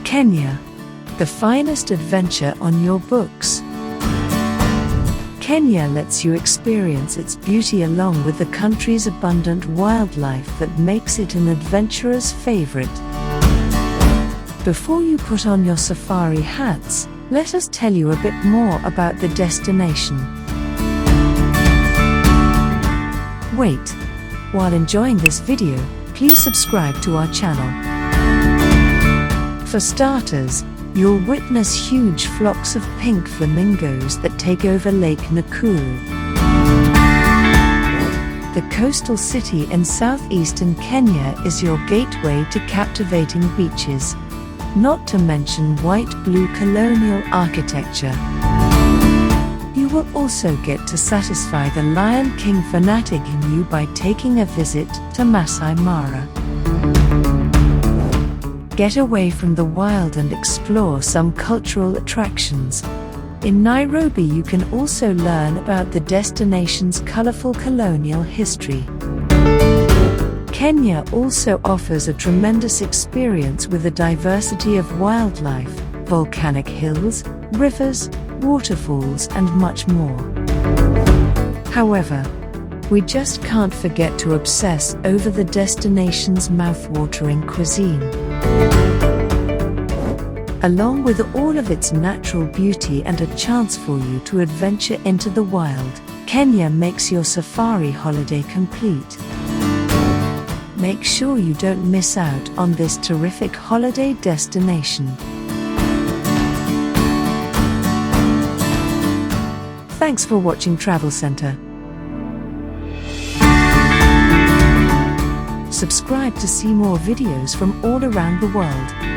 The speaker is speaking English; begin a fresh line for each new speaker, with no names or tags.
Kenya, the finest adventure on your books. Kenya lets you experience its beauty along with the country's abundant wildlife that makes it an adventurer's favorite. Before you put on your safari hats, let us tell you a bit more about the destination. Wait, while enjoying this video, please subscribe to our channel. For starters, you'll witness huge flocks of pink flamingos that take over Lake Nakuru. The coastal city in southeastern Kenya is your gateway to captivating beaches, not to mention white-blue colonial architecture. You will also get to satisfy the Lion King fanatic in you by taking a visit to Masai Mara. Get away from the wild and explore some cultural attractions. In Nairobi, you can also learn about the destination's colorful colonial history. Kenya also offers a tremendous experience with a diversity of wildlife, volcanic hills, rivers, waterfalls, and much more. However, we just can't forget to obsess over the destination's mouth-watering cuisine. Along with all of its natural beauty and a chance for you to adventure into the wild, Kenya makes your safari holiday complete. Make sure you don't miss out on this terrific holiday destination. Thanks for watching Travel Center. Subscribe to see more videos from all around the world.